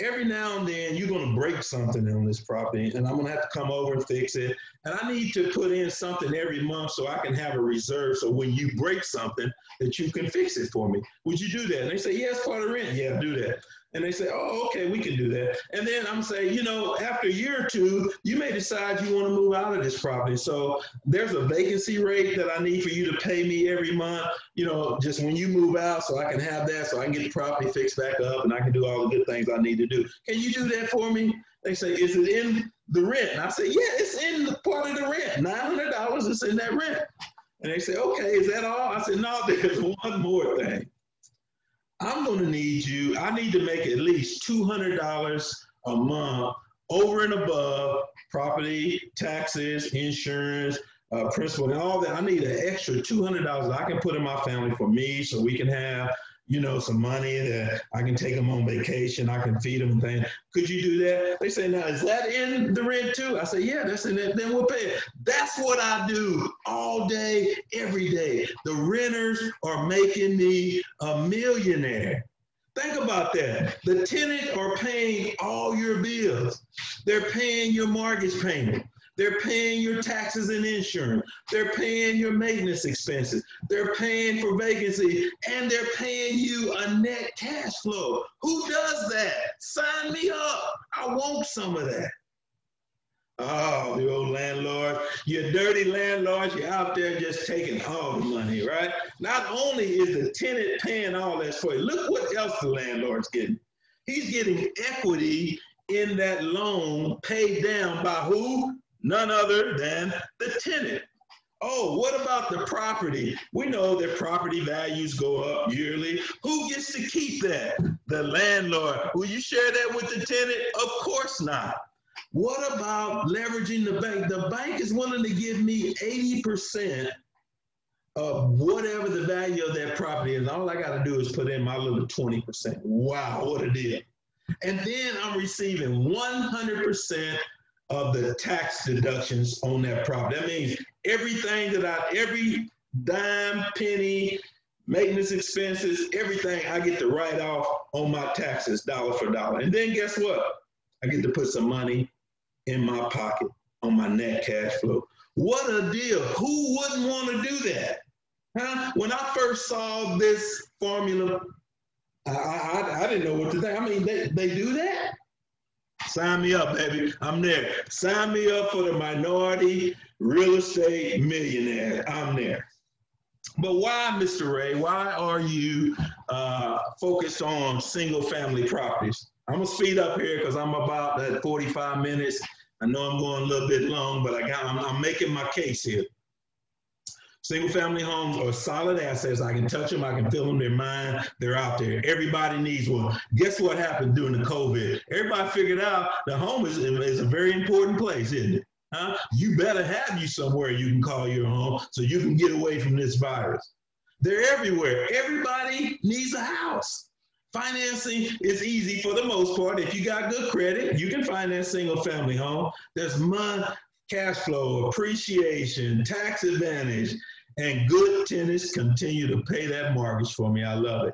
Every now and then you're going to break something on this property, and I'm going to have to come over and fix it. And I need to put in something every month so I can have a reserve, so when you break something, that you can fix it for me. Would you do that? And they say, yeah, it's part of the rent. Yeah, do that. And they say, oh, okay, we can do that. And then I'm saying, after a year or two, you may decide you want to move out of this property. So there's a vacancy rate that I need for you to pay me every month, just when you move out, so I can have that, so I can get the property fixed back up, and I can do all the good things I need to do. Can you do that for me? They say, is it in the rent? And I say, yeah, it's in the part of the rent. $900 is in that rent. And they say, okay, is that all? I said, no, there's one more thing. I'm going to need I need to make at least $200 a month over and above property, taxes, insurance, principal, and all that. I need an extra $200 I can put in my family for me, so we can have, some money that I can take them on vacation. I can feed them and things. Could you do that? They say, now, is that in the rent too? I say, yeah, that's in it. Then we'll pay it. That's what I do all day, every day. The renters are making me a millionaire. Think about that. The tenants are paying all your bills. They're paying your mortgage payment. They're paying your taxes and insurance. They're paying your maintenance expenses. They're paying for vacancy, and they're paying you a net cash flow. Who does that? Sign me up. I want some of that. Oh, the old landlord. You're dirty landlords. You're out there just taking all the money, right? Not only is the tenant paying all that for you, look what else the landlord's getting. He's getting equity in that loan paid down by who? None other than the tenant. Oh, what about the property? We know that property values go up yearly. Who gets to keep that? The landlord. Will you share that with the tenant? Of course not. What about leveraging the bank? The bank is willing to give me 80% of whatever the value of that property is. All I got to do is put in my little 20%. Wow, what a deal. And then I'm receiving 100% of the tax deductions on that property. That means everything every dime, penny, maintenance expenses, everything I get to write off on my taxes, dollar for dollar. And then guess what? I get to put some money in my pocket on my net cash flow. What a deal. Who wouldn't want to do that? Huh? When I first saw this formula, I didn't know what to think. I mean, they do that? Sign me up, baby. I'm there. Sign me up for the Minority Real Estate Millionaires. I'm there. But why, Mr. Ray? Why are you focused on single family properties? I'm gonna speed up here because I'm about at 45 minutes. I know I'm going a little bit long, but I'm making my case here. Single family homes are solid assets. I can touch them. I can feel them. They're mine. They're out there. Everybody needs one. Guess what happened during the COVID? Everybody figured out the home is a very important place, isn't it? Huh? You better have you somewhere you can call your home so you can get away from this virus. They're everywhere. Everybody needs a house. Financing is easy for the most part. If you got good credit, you can finance single family home. There's money, cash flow, appreciation, tax advantage, and good tenants continue to pay that mortgage for me. I love it.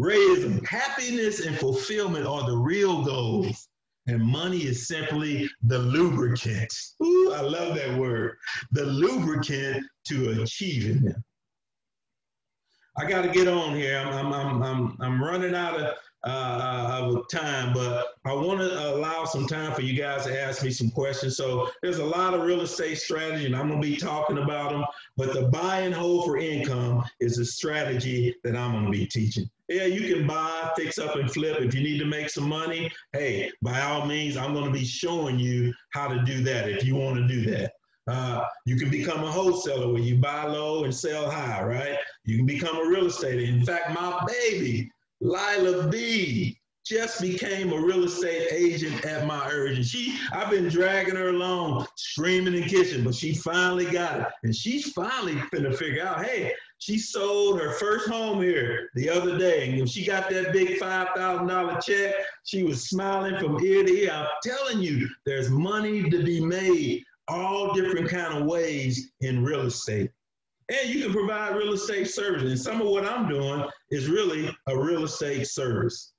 Rayism, happiness and fulfillment are the real goals, and money is simply the lubricant. Ooh, I love that word. The lubricant to achieving them. I got to get on here. I'm running out of time, but I want to allow some time for you guys to ask me some questions. So there's a lot of real estate strategy, and I'm going to be talking about them. But the buy and hold for income is a strategy that I'm going to be teaching. Yeah, you can buy, fix up, and flip. If you need to make some money, hey, by all means, I'm going to be showing you how to do that if you want to do that. You can become a wholesaler where you buy low and sell high, right? You can become a real estate. In fact, my baby, Lila B, just became a real estate agent at my urge. And I've been dragging her along, screaming and kissing, but she finally got it. And she's finally finna figure out, hey, she sold her first home here the other day. And when she got that big $5,000 check, she was smiling from ear to ear. I'm telling you, there's money to be made all different kind of ways in real estate. And you can provide real estate services. And some of what I'm doing is really a real estate service.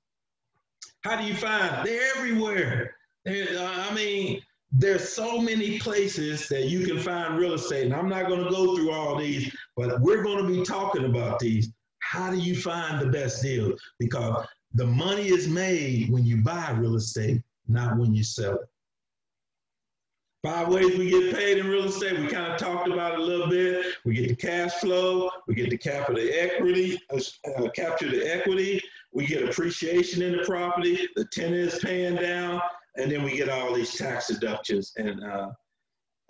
How do you find? They're everywhere. There's so many places that you can find real estate. And I'm not going to go through all these, but we're going to be talking about these. How do you find the best deal? Because the money is made when you buy real estate, not when you sell it. 5 ways we get paid in real estate. We kind of talked about it a little bit. We get the cash flow. We get the capture the equity. We get appreciation in the property. The tenant is paying down. And then we get all these tax deductions. And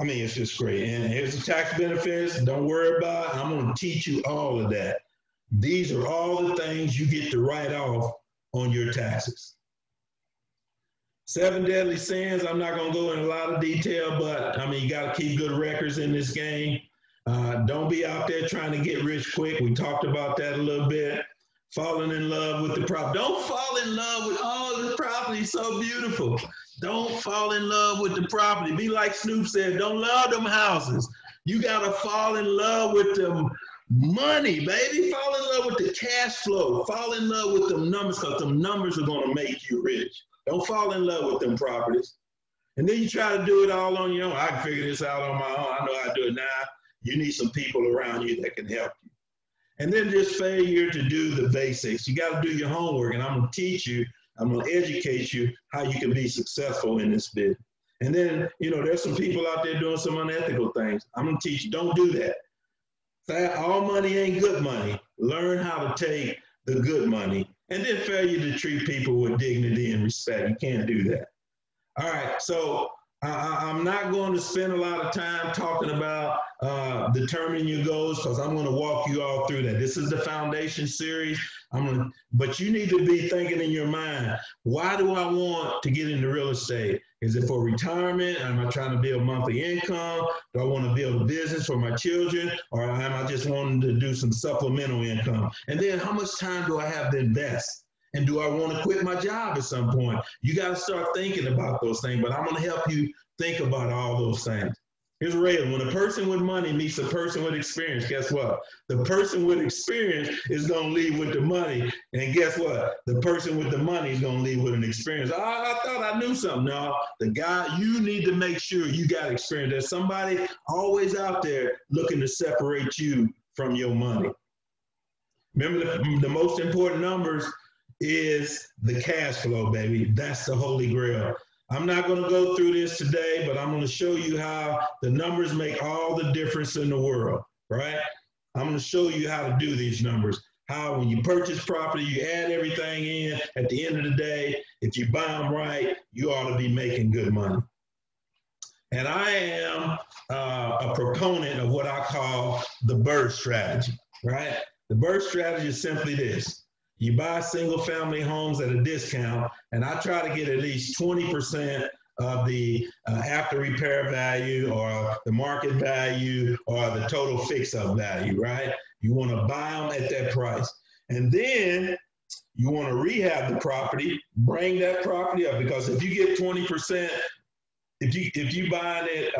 it's just great. And here's the tax benefits. Don't worry about it. I'm going to teach you all of that. These are all the things you get to write off on your taxes. 7 deadly sins. I'm not going to go in a lot of detail, but you got to keep good records in this game. Don't be out there trying to get rich quick. We talked about that a little bit. Falling in love with the property. Don't fall in love with the property. So beautiful. Don't fall in love with the property. Be like Snoop said, don't love them houses. You got to fall in love with them money, baby. Fall in love with the cash flow. Fall in love with them numbers, because them numbers are going to make you rich. Don't fall in love with them properties. And then you try to do it all on your own. I can figure this out on my own. I know how to do it now. You need some people around you that can help you. And then just failure to do the basics. You got to do your homework, and I'm going to teach you, I'm going to educate you how you can be successful in this business. And then, there's some people out there doing some unethical things. I'm going to teach you, don't do that. All money ain't good money. Learn how to take the good money. And then failure to treat people with dignity and respect. You can't do that. All right, so I'm not going to spend a lot of time talking about determining your goals, because I'm going to walk you all through that. This is the foundation series. But you need to be thinking in your mind, why do I want to get into real estate? Is it for retirement? Am I trying to build monthly income? Do I want to build a business for my children? Or am I just wanting to do some supplemental income? And then how much time do I have to invest? And do I want to quit my job at some point? You got to start thinking about those things, but I'm going to help you think about all those things. Here's a rail. When a person with money meets a person with experience, guess what? The person with experience is going to leave with the money. And guess what? The person with the money is going to leave with an experience. Oh, I thought I knew something. No, the guy, you need to make sure you got experience. There's somebody always out there looking to separate you from your money. Remember, the most important numbers is the cash flow, baby. That's the holy grail. I'm not going to go through this today, but I'm going to show you how the numbers make all the difference in the world, right? I'm going to show you how to do these numbers. How when you purchase property, you add everything in. At the end of the day, if you buy them right, you ought to be making good money. And I am a proponent of what I call the BRRRR strategy, right? The BRRRR strategy is simply this. You buy single family homes at a discount, and I try to get at least 20% of the after repair value or the market value or the total fix-up value, right? You want to buy them at that price. And then you want to rehab the property, bring that property up, because if you get 20%, if you buy it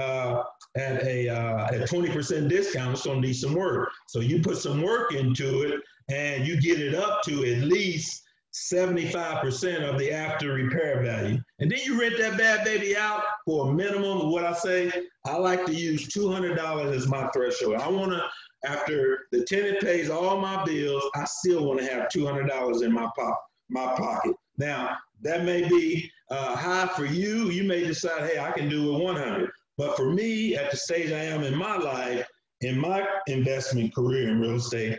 at 20% discount, it's going to need some work. So you put some work into it, and you get it up to at least 75% of the after repair value. And then you rent that bad baby out for a minimum of what I say. I like to use $200 as my threshold. I want to, after the tenant pays all my bills, I still want to have $200 in my pocket. my pocket. Now, that may be high for you. You may decide, hey, I can do it 100. But for me, at the stage I am in my life, in my investment career in real estate,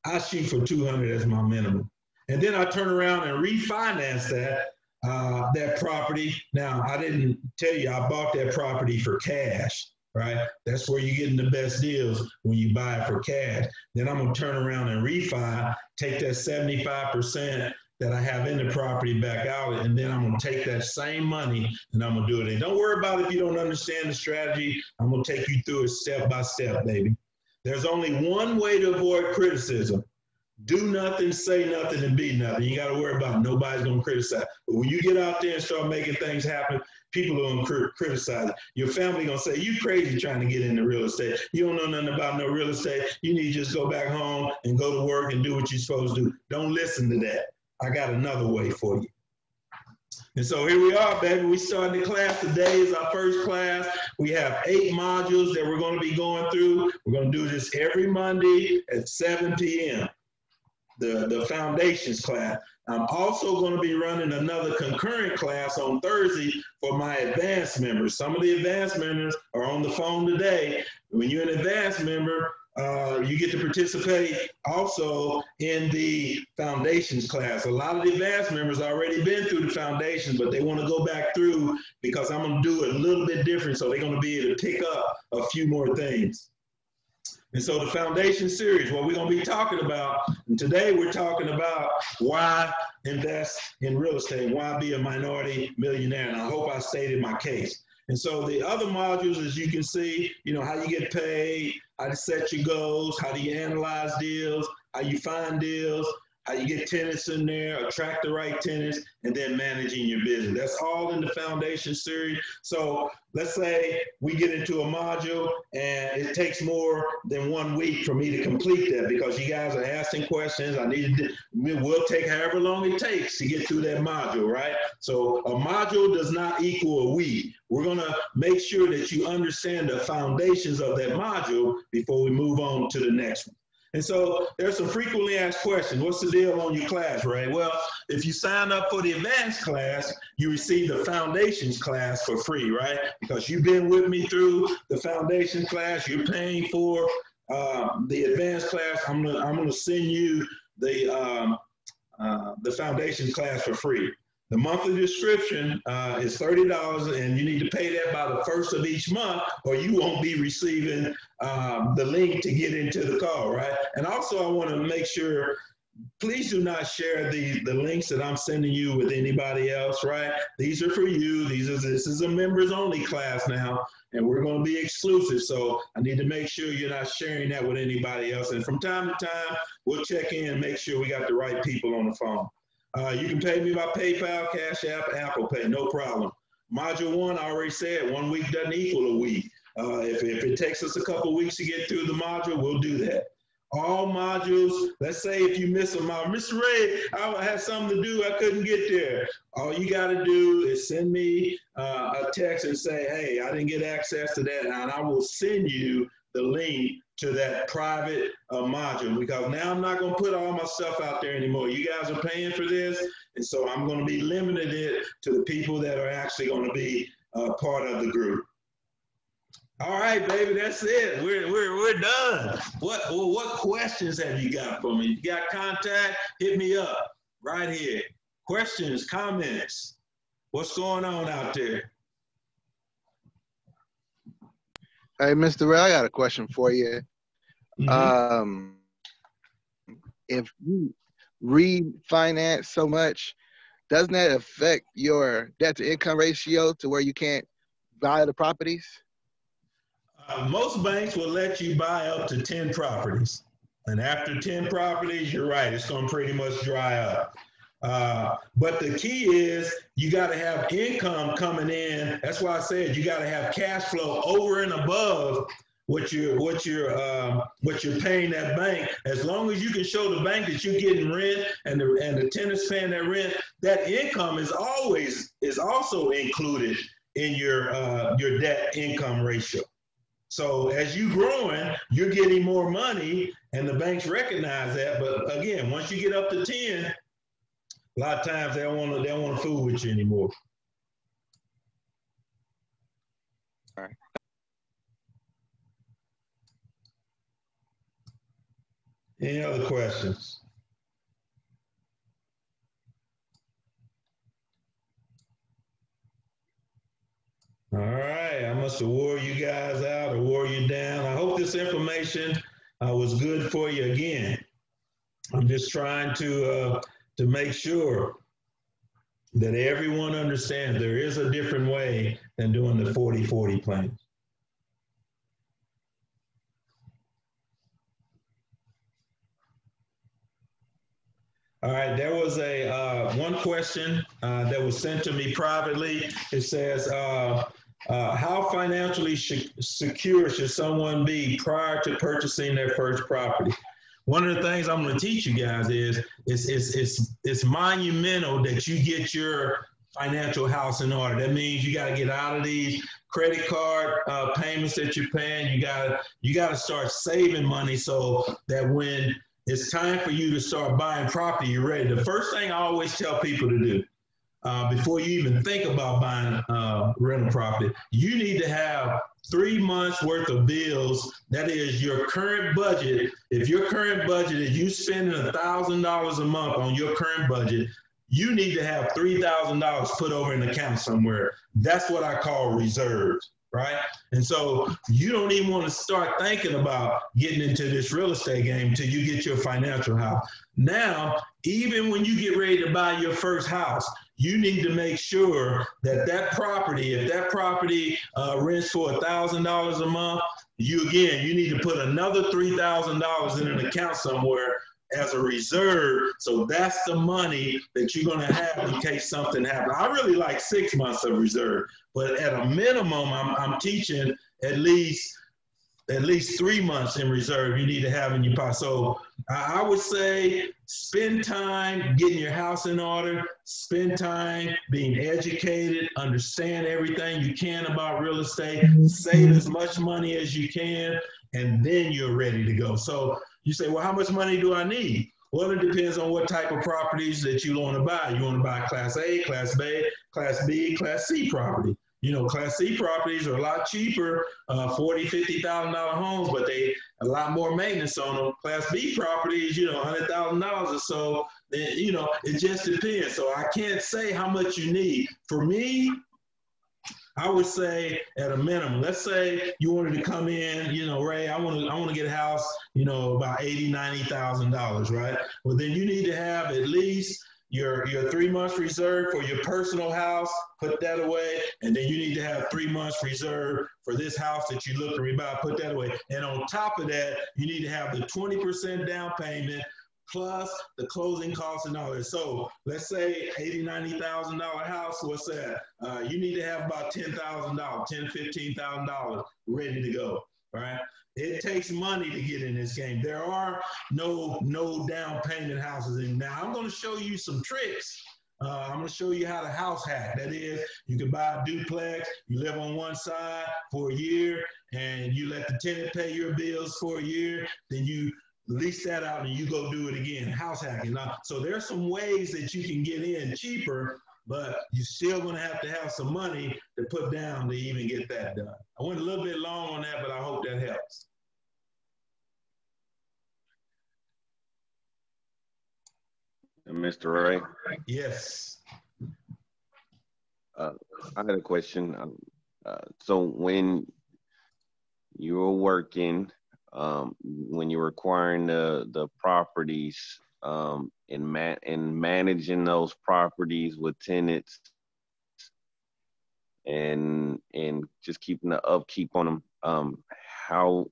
I shoot for 200 as my minimum. And then I turn around and refinance that property. Now, I didn't tell you I bought that property for cash, right? That's where you're getting the best deals when you buy it for cash. Then I'm gonna turn around and refi, take that 75% that I have in the property back out, and then I'm gonna take that same money and I'm gonna do it. And don't worry about if you don't understand the strategy. I'm gonna take you through it step by step, baby. There's only one way to avoid criticism. Do nothing, say nothing, and be nothing. You got to worry about it. Nobody's going to criticize. But when you get out there and start making things happen, people are going to criticize it. Your family going to say, you crazy trying to get into real estate. You don't know nothing about no real estate. You need to just go back home and go to work and do what you're supposed to do. Don't listen to that. I got another way for you. And so here we are, baby. We started the class. Today is our first class. We have 8 modules that we're going to be going through. We're going to do this every Monday at 7 p.m. The foundations class. I'm also going to be running another concurrent class on Thursday for my advanced members. Some of the advanced members are on the phone today. When you're an advanced member, you get to participate also in the foundations class. A lot of the advanced members already been through the foundations, but they want to go back through because I'm going to do it a little bit different, so they're going to be able to pick up a few more things. And so the foundation series, what we're going to be talking about, and today we're talking about why invest in real estate, why be a minority millionaire, and I hope I stated my case. And so the other modules, as you can see, you know, how you get paid, how to set your goals, how do you analyze deals, how you find deals, how you get tenants in there, attract the right tenants, and then managing your business. That's all in the foundation series. So let's say we get into a module and it takes more than 1 week for me to complete that because you guys are asking questions. We'll take however long it takes to get through that module, right? So a module does not equal a week. We're gonna make sure that you understand the foundations of that module before we move on to the next one. And so there's some frequently asked questions. What's the deal on your class, right? Well, if you sign up for the advanced class, you receive the foundations class for free, right? Because you've been with me through the foundation class, you're paying for the advanced class. I'm gonna send you the foundation class for free. The monthly subscription is $30, and you need to pay that by the 1st of each month, or you won't be receiving the link to get into the call, right? And also, I want to make sure, please do not share the links that I'm sending you with anybody else, right? These are for you. This is a members only class now, and we're going to be exclusive. So I need to make sure you're not sharing that with anybody else. And from time to time, we'll check in and make sure we got the right people on the phone. You can pay me by PayPal, Cash App, Apple Pay, no problem. Module 1, I already said, 1 week doesn't equal a week. If it takes us a couple weeks to get through the module, we'll do that. All modules, let's say if you miss a module, Mr. Ray, I had something to do, I couldn't get there. All you gotta do is send me a text and say, hey, I didn't get access to that, and I will send you the link to that private module, because now I'm not going to put all my stuff out there anymore. You guys are paying for this, and so I'm going to be limiting it to the people that are actually going to be part of the group. All right, baby, that's it. We're done. What questions have you got for me? You got contact? Hit me up right here. Questions, comments. What's going on out there? Hey, Mr. Ray, I got a question for you. Mm-hmm. If you refinance so much, doesn't that affect your debt to income ratio to where you can't buy the properties? Most banks will let you buy up to 10 properties. And after 10 properties, you're right, it's going to pretty much dry up. But the key is you got to have income coming in. That's why I said you got to have cash flow over and above what you're paying that bank. As long as you can show the bank that you're getting rent and the tenant's paying that rent, that income is also included in your debt income ratio. So as you growing, you're getting more money, and the banks recognize that. But again, once you get up to 10, A lot of times they don't want to fool with you anymore. All right. Any other questions? All right, I must have wore you guys out or wore you down. I hope this information was good for you. Again, I'm just trying to make sure that everyone understands there is a different way than doing the 40-40 plan. All right, there was a one question that was sent to me privately. It says, how financially secure should someone be prior to purchasing their first property? One of the things I'm going to teach you guys is it's monumental that you get your financial house in order. That means you got to get out of these credit card payments that you're paying. You got to start saving money so that when it's time for you to start buying property, you're ready. The first thing I always tell people to do before you even think about buying rental property, you need to have 3 months worth of bills. That is your current budget. If your current budget is you spending $1,000 a month on your current budget, you need to have $3,000 put over an account somewhere. That's what I call reserves, right? And so you don't even want to start thinking about getting into this real estate game until you get your financial house. Now, even when you get ready to buy your first house, you need to make sure that that property, if that property rents for $1,000 a month, you need to put another $3,000 in an account somewhere as a reserve. So that's the money that you're going to have in case something happens. I really like 6 months of reserve, but at a minimum, I'm teaching at least 3 months in reserve you need to have in your pocket. So I would say spend time getting your house in order, spend time being educated, understand everything you can about real estate, save as much money as you can, and then you're ready to go. So you say, well, how much money do I need? Well, it depends on what type of properties that you want to buy. You want to buy Class A, Class B, Class B, Class C property. You know, Class C properties are a lot cheaper, $40,000, $50,000 homes, but they a lot more maintenance on them. Class B properties, $100,000 or so. Then, it just depends. So I can't say how much you need. For me, I would say at a minimum, let's say you wanted to come in, Ray, I want to get a house, about $80,000, $90,000, right? Well, then you need to have at least your 3 months reserved for your personal house, put that away, and then you need to have 3 months reserved for this house that you look to rebuy, put that away. And on top of that, you need to have the 20% down payment plus the closing costs and all that. So let's say $80,000, $90,000 house, what's that? You need to have about $10,000, $10,000, $15,000 ready to go, right? It takes money to get in this game. There are no down payment houses. And now I'm going to show you some tricks. I'm going to show you how to house hack. That is, you can buy a duplex, you live on one side for a year, and you let the tenant pay your bills for a year, then you lease that out and you go do it again, house hacking. So there's some ways that you can get in cheaper, but you're still going to have some money to put down to even get that done. I went a little bit long on that, but I hope that helps. Mr. Ray? Yes. I had a question. So when you were working, when you were acquiring the properties, and managing those properties with tenants, and just keeping the upkeep on them, how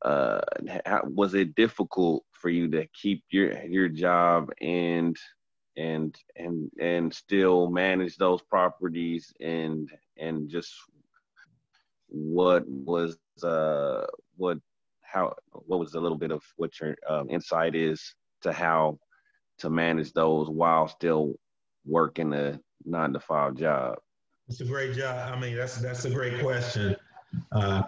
was it difficult for you to keep your job and still manage those properties, and just what was a little bit of what your insight is to how to manage those while still working a 9-to-5 job? It's a great job. I mean, that's a great question,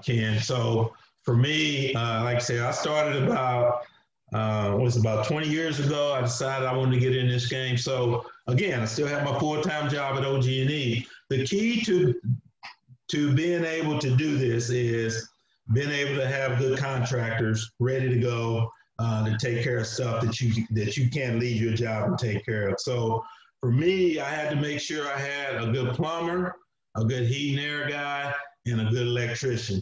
Ken. So for me, like I said, I started about 20 years ago. I decided I wanted to get in this game. So again, I still have my full-time job at OG&E. The key to being able to do this is being able to have good contractors ready to go to take care of stuff that you can't leave your job and take care of. So for me, I had to make sure I had a good plumber, a good heat and air guy, and a good electrician.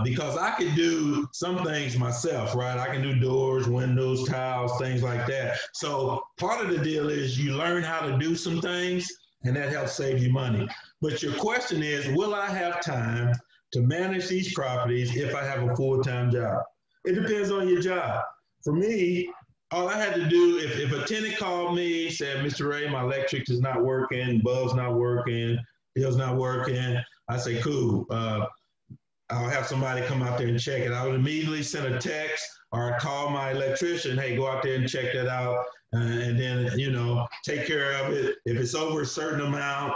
Because I could do some things myself, right? I can do doors, windows, tiles, things like that. So part of the deal is you learn how to do some things, and that helps save you money. But your question is, will I have time to manage these properties if I have a full-time job? It depends on your job. For me, all I had to do, if a tenant called me, said, Mr. Ray, my electric is not working, bulb's not working, bill's not working, I say, cool. I'll have somebody come out there and check it. I would immediately send a text or call my electrician, hey, go out there and check that out. And then, take care of it. If it's over a certain amount,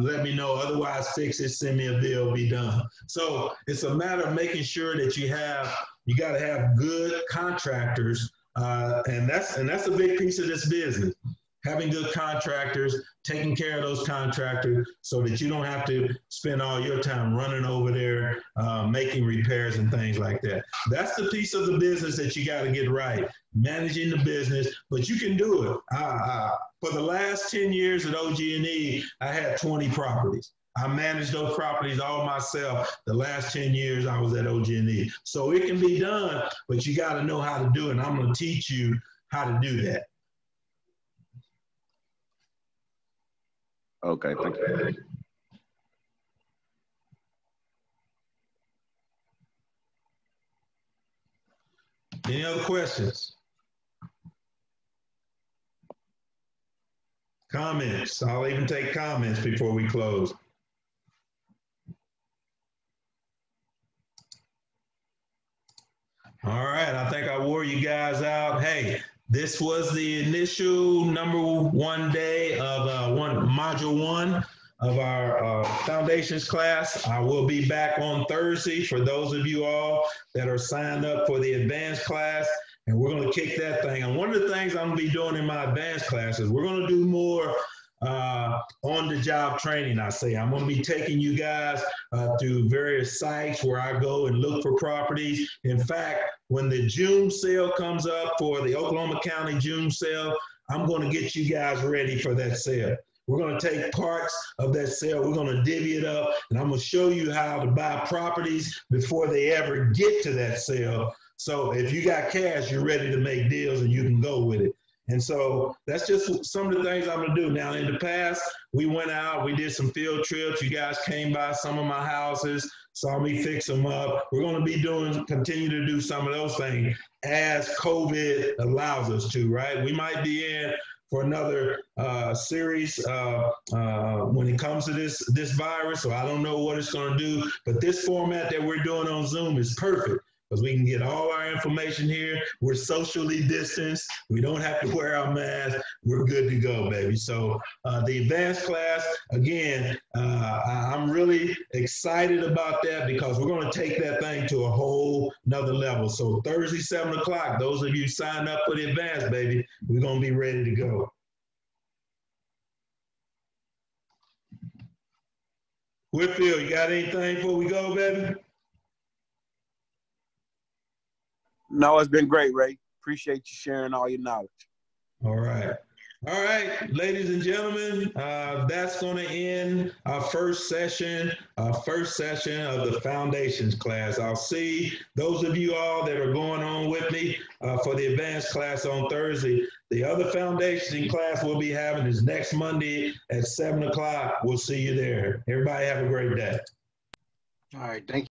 let me know. Otherwise, fix it, send me a bill, be done. So it's a matter of making sure that you got to have good contractors. And that's a big piece of this business. Having good contractors, taking care of those contractors so that you don't have to spend all your time running over there, making repairs and things like that. That's the piece of the business that you got to get right, managing the business, but you can do it. For the last 10 years at OG&E, I had 20 properties. I managed those properties all myself the last 10 years I was at OG&E. So it can be done, but you got to know how to do it, and I'm going to teach you how to do that. Okay, thank you. Any other questions? Comments? I'll even take comments before we close. All right, I think I wore you guys out. Hey, this was the initial number one day of module one of our foundations class. I will be back on Thursday for those of you all that are signed up for the advanced class, and we're going to kick that thing. And one of the things I'm going to be doing in my advanced classes, we're going to do more on-the-job training, I say. I'm going to be taking you guys through various sites where I go and look for properties. In fact, when the June sale comes up for the Oklahoma County June sale, I'm going to get you guys ready for that sale. We're going to take parts of that sale. We're going to divvy it up, and I'm going to show you how to buy properties before they ever get to that sale. So if you got cash, you're ready to make deals and you can go with it. And so that's just some of the things I'm going to do. Now, in the past, we went out, we did some field trips. You guys came by some of my houses, saw me fix them up. We're going to be continue to do some of those things as COVID allows us to, right? We might be in for another series when it comes to this virus. So I don't know what it's going to do, but this format that we're doing on Zoom is perfect, because we can get all our information here. We're socially distanced. We don't have to wear our masks. We're good to go, baby. So the advanced class, again, I'm really excited about that, because we're going to take that thing to a whole nother level. So Thursday, 7 o'clock, those of you signed up for the advanced, baby, we're going to be ready to go. Whitfield, you got anything before we go, baby? No, it's been great, Ray. Appreciate you sharing all your knowledge. All right. All right, ladies and gentlemen, that's going to end our first session of the foundations class. I'll see those of you all that are going on with me for the advanced class on Thursday. The other foundation class we'll be having is next Monday at 7 o'clock. We'll see you there. Everybody have a great day. All right, thank you.